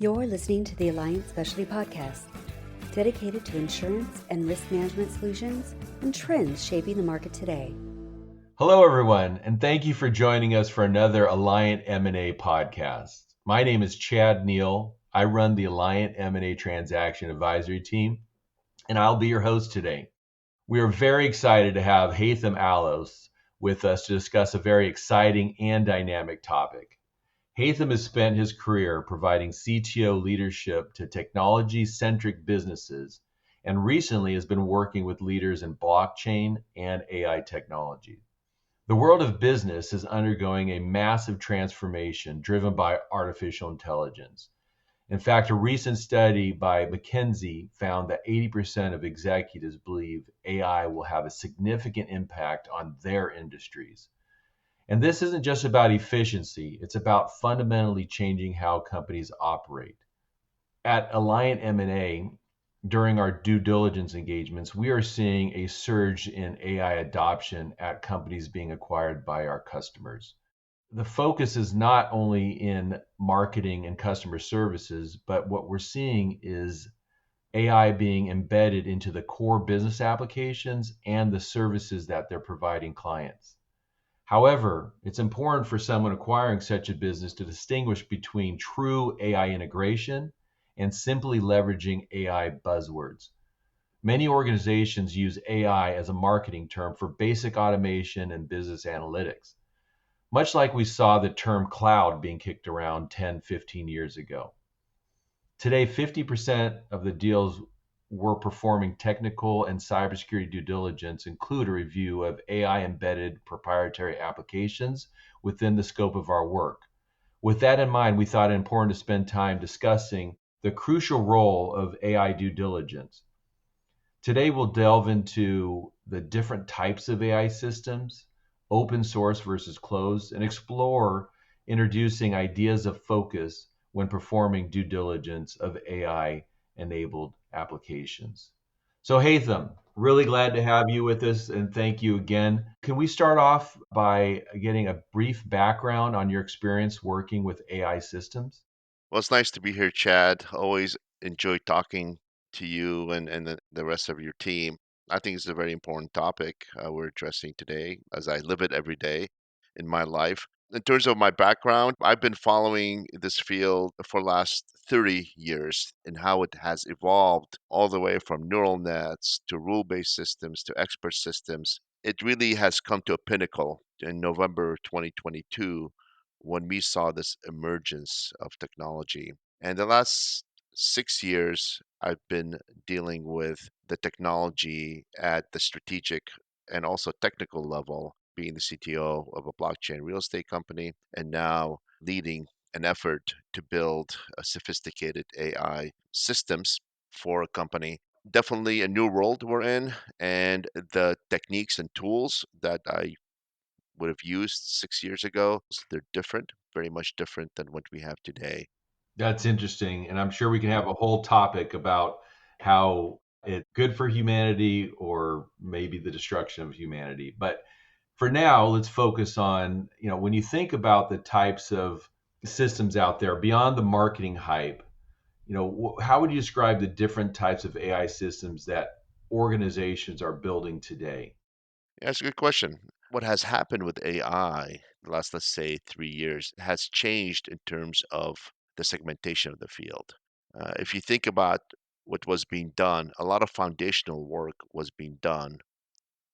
You're listening to the Alliant Specialty Podcast, dedicated to insurance and risk management solutions and trends shaping the market today. Hello, everyone, and thank you for joining us for another Alliant M&A podcast. My name is Chad Neale. I run the Alliant M&A Transaction Advisory Team, and I'll be your host today. We are very excited to have Haytham Allos with us to discuss a very exciting and dynamic topic. Haytham has spent his career providing CTO leadership to technology-centric businesses, and recently has been working with leaders in blockchain and AI technology. The world of business is undergoing a massive transformation driven by artificial intelligence. In fact, a recent study by McKinsey found that 80% of executives believe AI will have a significant impact on their industries. And this isn't just about efficiency, it's about fundamentally changing how companies operate. At Alliant M&A, during our due diligence engagements, we are seeing a surge in AI adoption at companies being acquired by our customers. The focus is not only in marketing and customer services, but what we're seeing is AI being embedded into the core business applications and the services that they're providing clients. However, it's important for someone acquiring such a business to distinguish between true AI integration and simply leveraging AI buzzwords. Many organizations use AI as a marketing term for basic automation and business analytics, much like we saw the term cloud being kicked around 10, 15 years ago. Today, 50% of the deals we're performing technical and cybersecurity due diligence include a review of AI embedded proprietary applications within the scope of our work. With that in mind, we thought it important to spend time discussing the crucial role of AI due diligence. Today, we'll delve into the different types of AI systems, open source versus closed, and explore introducing ideas of focus when performing due diligence of AI-enabled applications. So Haytham, really glad to have you with us, and thank you again. Can we start off by getting a brief background on your experience working with AI systems? Well, it's nice to be here, Chad. Always enjoy talking to you and the rest of your team. I think it's a very important topic we're addressing today as I live it every day in my life. In terms of my background, I've been following this field for the last 30 years and how it has evolved all the way from neural nets to rule-based systems to expert systems. It really has come to a pinnacle in November 2022 when we saw this emergence of technology. And the last 6 years, I've been dealing with the technology at the strategic and also technical level, being the CTO of a blockchain real estate company, and now leading an effort to build a sophisticated AI systems for a company. Definitely a new world we're in, and the techniques and tools that I would have used 6 years ago, they're different, very much different than what we have today. That's interesting. And I'm sure we can have a whole topic about how it's good for humanity or maybe the destruction of humanity. But for now, let's focus on, when you think about the types of systems out there beyond the marketing hype, how would you describe the different types of AI systems that organizations are building today? Yeah, that's a good question. What has happened with AI the last, let's say, 3 years has changed in terms of the segmentation of the field. If you think about what was being done, a lot of foundational work was being done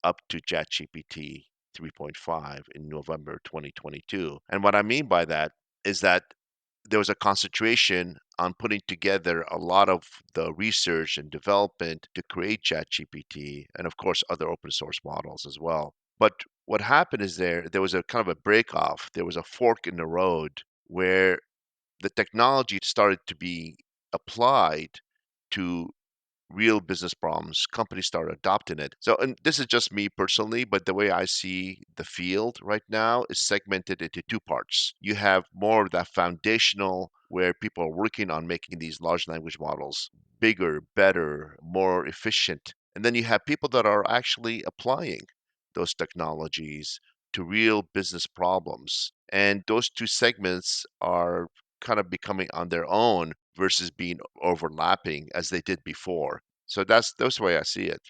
up to ChatGPT 3.5 in November 2022. And what I mean by that is that there was a concentration on putting together a lot of the research and development to create ChatGPT and, of course, other open source models as well. But what happened is there was a kind of a break off. There was a fork in the road where the technology started to be applied to real business problems. Companies started adopting it. So, and this is just me personally, but the way I see the field right now is segmented into two parts. You have more of that foundational where people are working on making these large language models bigger, better, more efficient. And then you have people that are actually applying those technologies to real business problems. And those two segments are kind of becoming on their own versus being overlapping as they did before. So that's the way I see it.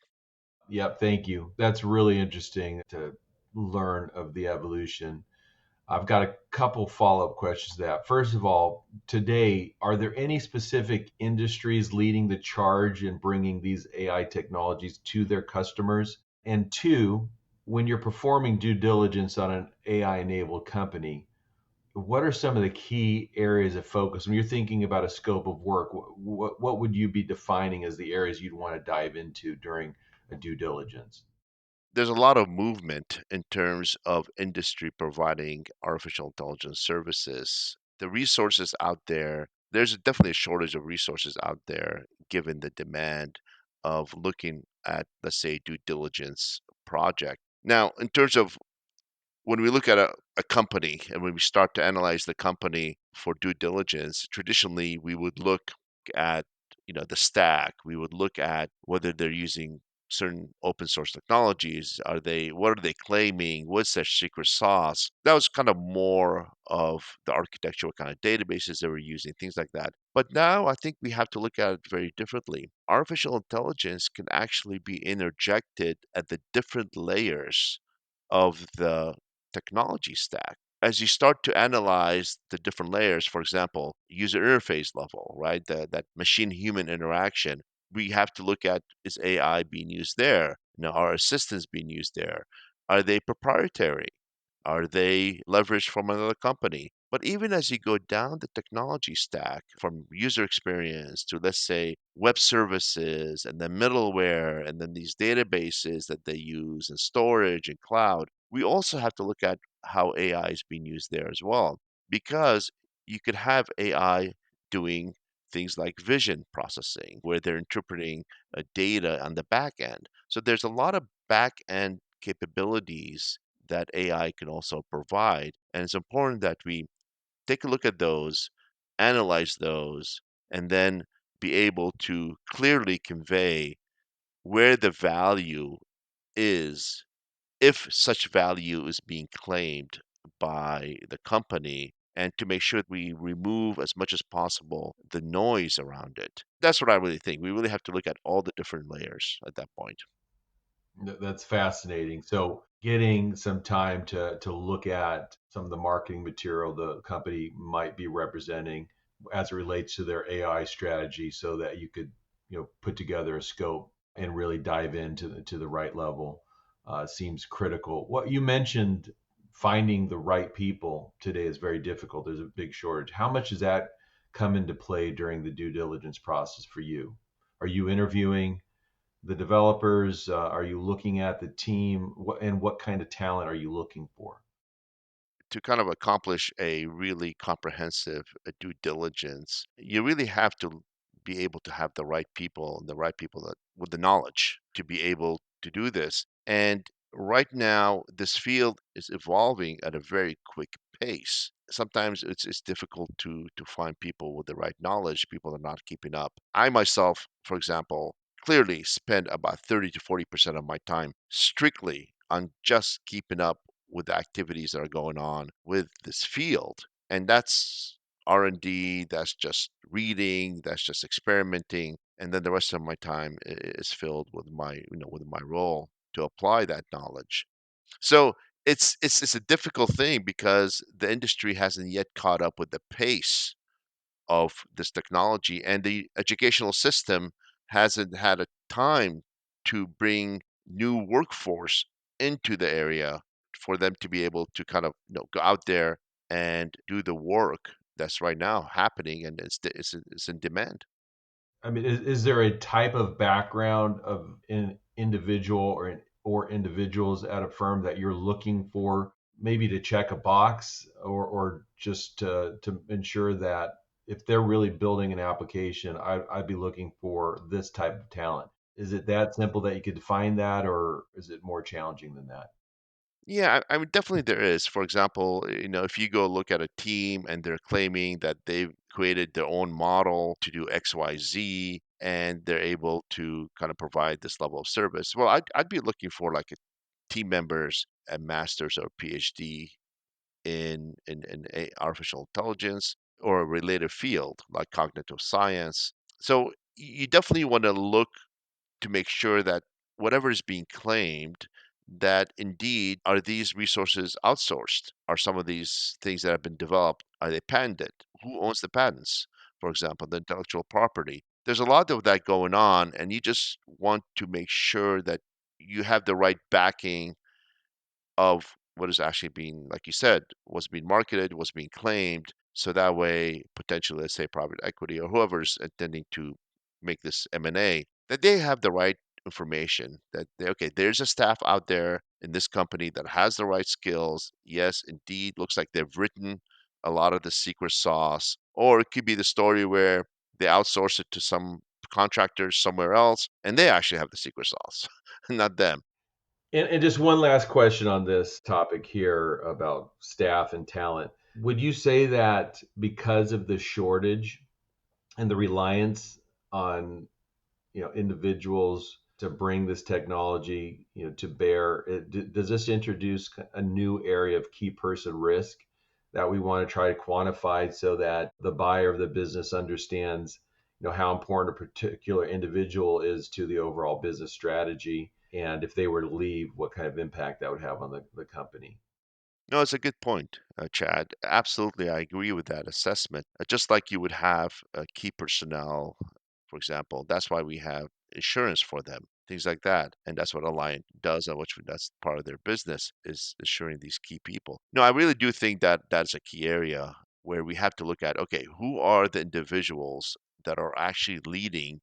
Yep, thank you. That's really interesting to learn of the evolution. I've got a couple follow-up questions to that. First of all, today, are there any specific industries leading the charge in bringing these AI technologies to their customers? And two, when you're performing due diligence on an AI-enabled company, what are some of the key areas of focus when you're thinking about a scope of work? What would you be defining as the areas you'd want to dive into during a due diligence? There's a lot of movement in terms of industry providing artificial intelligence services. The resources out there, there's definitely a shortage of resources out there given the demand of looking at, let's say, due diligence project. Now, in terms of when we look at a company and when we start to analyze the company for due diligence, traditionally we would look at the stack. We would look at whether they're using certain open source technologies. What are they claiming? What's their secret sauce? That was kind of more of the architecture, what kind of databases they were using, things like that. But now I think we have to look at it very differently. Artificial intelligence can actually be interjected at the different layers of the technology stack. As you start to analyze the different layers, for example, user interface level, right? That machine human interaction, we have to look at, is AI being used there? Are assistants being used there? Are they proprietary? Are they leveraged from another company? But even as you go down the technology stack from user experience to, let's say, web services and then middleware and then these databases that they use and storage and cloud, we also have to look at how AI is being used there as well. Because you could have AI doing things like vision processing, where they're interpreting data on the back end. So there's a lot of back end capabilities that AI can also provide. And it's important that we take a look at those, analyze those, and then be able to clearly convey where the value is, if such value is being claimed by the company, and to make sure that we remove as much as possible the noise around it. That's what I really think. We really have to look at all the different layers at that point. That's fascinating. So, getting some time to look at some of the marketing material the company might be representing as it relates to their AI strategy, so that you could, put together a scope and really dive into the right level, seems critical. What you mentioned, finding the right people today is very difficult. There's a big shortage. How much does that come into play during the due diligence process for you? Are you interviewing the developers? Are you looking at the team? And what kind of talent are you looking for? To kind of accomplish a really comprehensive due diligence, you really have to be able to have the right people and the right people that with the knowledge to be able to do this. And right now, this field is evolving at a very quick pace. Sometimes it's difficult to find people with the right knowledge. People are not keeping up. I myself, for example, clearly spend about 30 to 40% of my time strictly on just keeping up with the activities that are going on with this field. And that's R&D, that's just reading, that's just experimenting, and then the rest of my time is filled with my role to apply that knowledge. So it's a difficult thing because the industry hasn't yet caught up with the pace of this technology, and the educational system hasn't had a time to bring new workforce into the area for them to be able to kind of go out there and do the work that's right now happening, and it's in demand. I mean, is there a type of background of an individual or individuals at a firm that you're looking for, maybe to check a box, or just to ensure that if they're really building an application, I'd be looking for this type of talent? Is it that simple that you could define that, or is it more challenging than that? Yeah, I mean, definitely there is. For example, if you go look at a team and they're claiming that they've created their own model to do X, Y, Z, and they're able to kind of provide this level of service, well, I'd be looking for like a team members a master's or PhD in artificial intelligence, or a related field like cognitive science. So you definitely want to look to make sure that whatever is being claimed, that indeed are these resources outsourced? Are some of these things that have been developed, are they patented? Who owns the patents? For example, the intellectual property. There's a lot of that going on, and you just want to make sure that you have the right backing of what is actually being, like you said, was being marketed, was being claimed. So that way, potentially, let's say private equity or whoever's intending to make this M&A, that they have the right information that okay, there's a staff out there in this company that has the right skills. Yes, indeed, looks like they've written a lot of the secret sauce. Or it could be the story where they outsource it to some contractors somewhere else and they actually have the secret sauce, not them. And just one last question on this topic here about staff and talent. Would you say that because of the shortage and the reliance on individuals to bring this technology to bear, does this introduce a new area of key person risk that we want to try to quantify so that the buyer of the business understands how important a particular individual is to the overall business strategy, and if they were to leave, what kind of impact that would have on the company? No, it's a good point, Chad. Absolutely, I agree with that assessment. Just like you would have key personnel, for example, that's why we have insurance for them, things like that. And that's what Alliant does, and which that's part of their business is assuring these key people. No, I really do think that that's a key area where we have to look at, okay, who are the individuals that are actually leading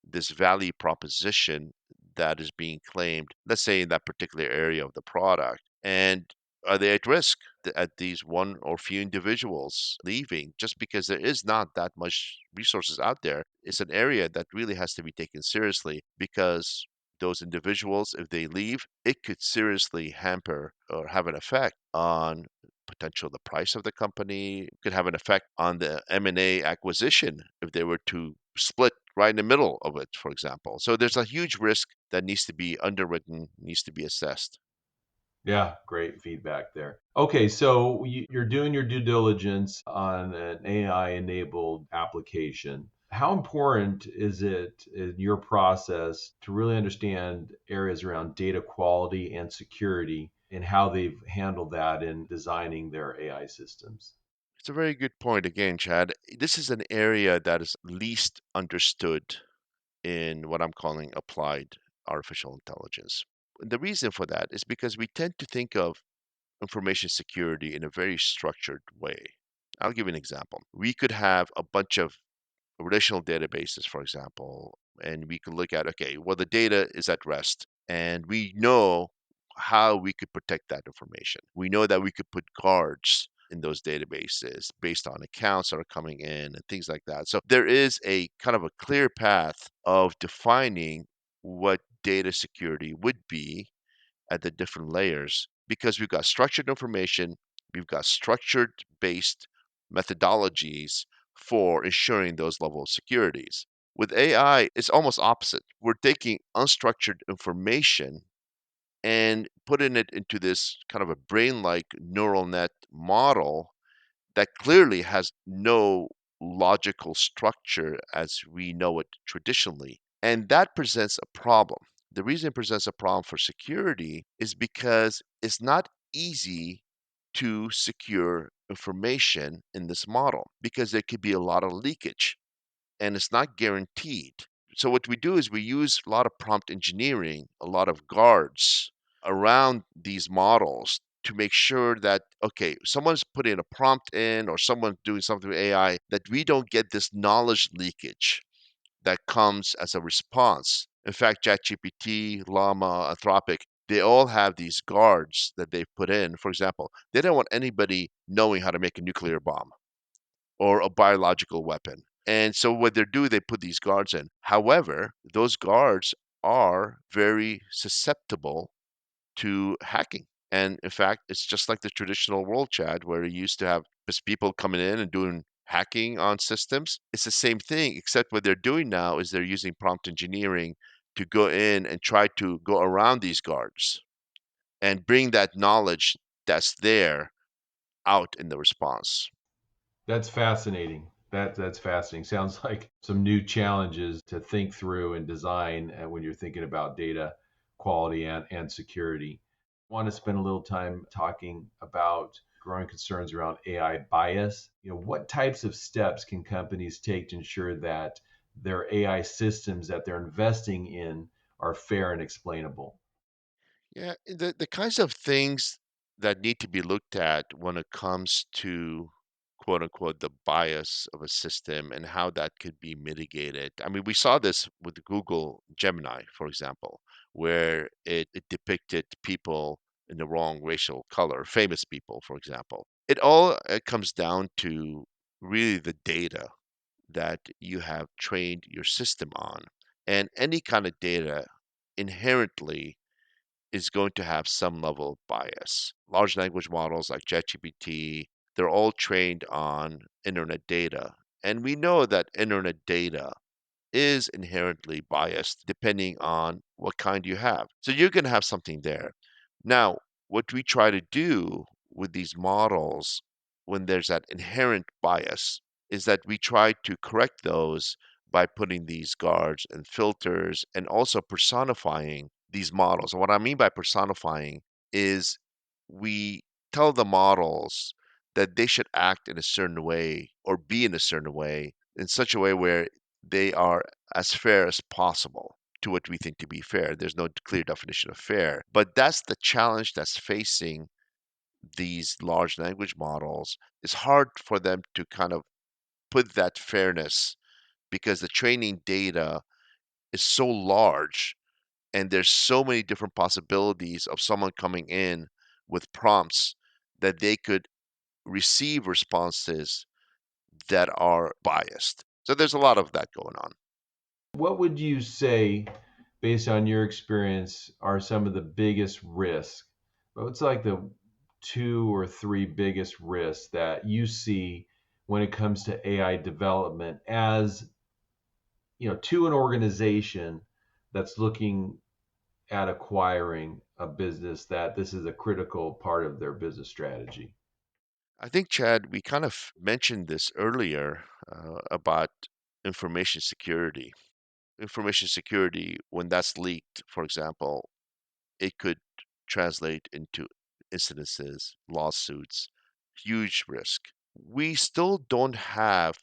this value proposition that is being claimed, let's say in that particular area of the product. And are they at risk at these one or few individuals leaving just because there is not that much resources out there? It's an area that really has to be taken seriously because those individuals, if they leave, it could seriously hamper or have an effect on potential the price of the company. It could have an effect on the M&A acquisition if they were to split right in the middle of it, for example. So there's a huge risk that needs to be underwritten, needs to be assessed. Yeah, great feedback there. Okay, so you're doing your due diligence on an AI enabled application. How important is it in your process to really understand areas around data quality and security and how they've handled that in designing their AI systems? It's a very good point again, Chad. This is an area that is least understood in what I'm calling applied artificial intelligence. The reason for that is because we tend to think of information security in a very structured way. I'll give you an example. We could have a bunch of relational databases, for example, and we could look at, okay, well, the data is at rest, and we know how we could protect that information. We know that we could put guards in those databases based on accounts that are coming in and things like that. So there is a kind of a clear path of defining what data security would be at the different layers because we've got structured information, we've got structured based methodologies for ensuring those level of securities. With AI, it's almost opposite. We're taking unstructured information and putting it into this kind of a brain like neural net model that clearly has no logical structure as we know it traditionally. And that presents a problem. The reason it presents a problem for security is because it's not easy to secure information in this model because there could be a lot of leakage and it's not guaranteed. So what we do is we use a lot of prompt engineering, a lot of guards around these models to make sure that okay, someone's putting a prompt in or someone's doing something with AI that we don't get this knowledge leakage that comes as a response. In fact, ChatGPT, Llama, Anthropic, they all have these guards that they've put in. For example, they don't want anybody knowing how to make a nuclear bomb or a biological weapon. And so what they do, they put these guards in. However, those guards are very susceptible to hacking. And in fact, it's just like the traditional world, Chad, where you used to have just people coming in and doing hacking on systems. It's the same thing, except what they're doing now is they're using prompt engineering to go in and try to go around these guards and bring that knowledge that's there out in the response. That's fascinating. That's fascinating. Sounds like some new challenges to think through and design when you're thinking about data quality and security. I want to spend a little time talking about growing concerns around AI bias. What types of steps can companies take to ensure that their AI systems that they're investing in are fair and explainable? Yeah, the kinds of things that need to be looked at when it comes to quote unquote the bias of a system and how that could be mitigated. I mean, we saw this with Google Gemini, for example, where it depicted people in the wrong racial color, famous people, for example. It all comes down to really the data that you have trained your system on. And any kind of data inherently is going to have some level of bias. Large language models like ChatGPT, they're all trained on internet data. And we know that internet data is inherently biased depending on what kind you have. So you're going to have something there. Now, what we try to do with these models when there's that inherent bias is that we try to correct those by putting these guards and filters and also personifying these models. And what I mean by personifying is we tell the models that they should act in a certain way or be in a certain way in such a way where they are as fair as possible to what we think to be fair. There's no clear definition of fair, but that's the challenge that's facing these large language models. It's hard for them to kind of put that fairness because the training data is so large and there's so many different possibilities of someone coming in with prompts that they could receive responses that are biased. So there's a lot of that going on. What would you say, based on your experience, are some of the biggest risks? What's like the two or three biggest risks that you see when it comes to AI development as, to an organization that's looking at acquiring a business that this is a critical part of their business strategy? I think, Chad, we kind of mentioned this earlier about information security. Information security, when that's leaked, for example, it could translate into incidences, lawsuits, huge risk. We still don't have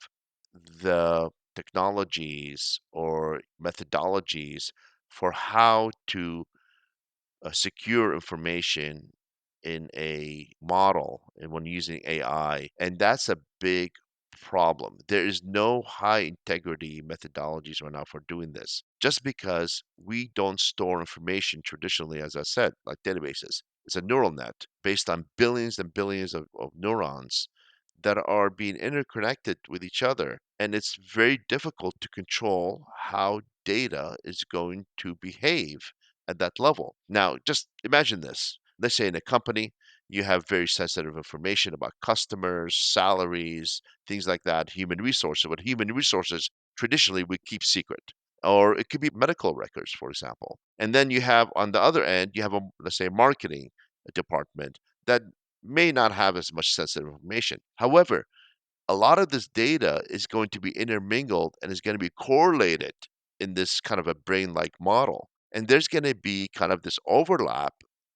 the technologies or methodologies for how to secure information in a model and when using AI. And that's a big problem. There is no high integrity methodologies right now for doing this just because we don't store information traditionally, as I said, like databases. It's a neural net based on billions and billions of neurons that are being interconnected with each other. And it's very difficult to control how data is going to behave at that level. Now, just imagine this. Let's say in a company, you have very sensitive information about customers, salaries, things like that, human resources. What human resources traditionally we keep secret. Or it could be medical records, for example. And then you have on the other end, you have a, let's say, marketing department that may not have as much sensitive information. However, a lot of this data is going to be intermingled and is going to be correlated in this kind of a brain like model. And there's going to be kind of this overlap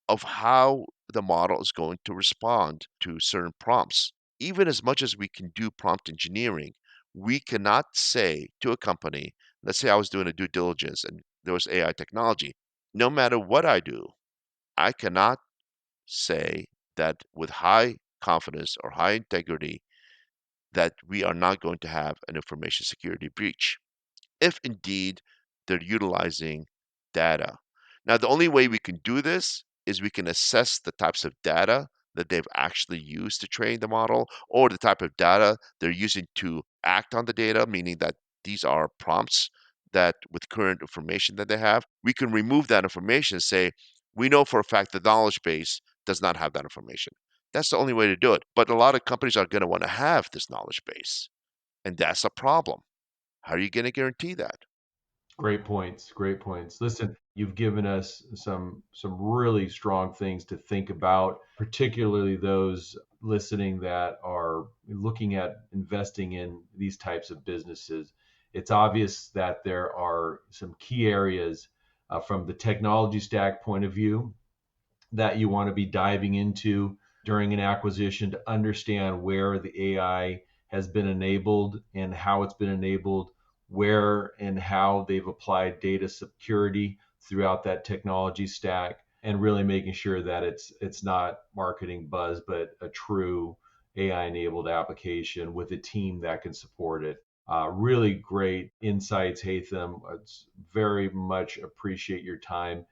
of how the model is going to respond to certain prompts. Even as much as we can do prompt engineering, we cannot say to a company, let's say I was doing a due diligence and there was AI technology, no matter what I do, I cannot say that with high confidence or high integrity that we are not going to have an information security breach if indeed they're utilizing data. Now, the only way we can do this is we can assess the types of data that they've actually used to train the model or the type of data they're using to act on the data, meaning that these are prompts that with current information that they have, we can remove that information and say, we know for a fact the knowledge base does not have that information. That's the only way to do it. But a lot of companies are going to want to have this knowledge base, and that's a problem. How are you going to guarantee that? Great points. Great points. Listen, you've given us some really strong things to think about, particularly those listening that are looking at investing in these types of businesses, it's obvious that there are some key areas from the technology stack point of view that you want to be diving into during an acquisition to understand where the AI has been enabled and how it's been enabled, where and how they've applied data security throughout that technology stack, and really making sure that it's not marketing buzz, but a true AI enabled application with a team that can support it. Really great insights, Haytham. It's very much appreciate your time.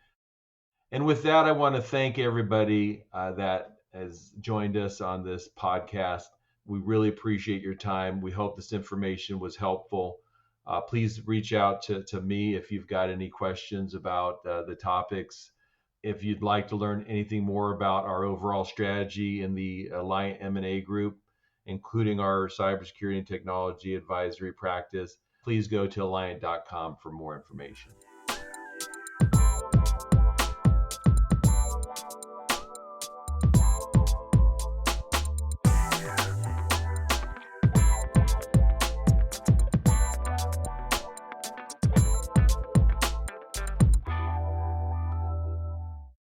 And with that, I want to thank everybody that has joined us on this podcast. We really appreciate your time. We hope this information was helpful. Please reach out to me if you've got any questions about the topics. If you'd like to learn anything more about our overall strategy in the Alliant M&A group, including our cybersecurity and technology advisory practice, please go to alliant.com for more information.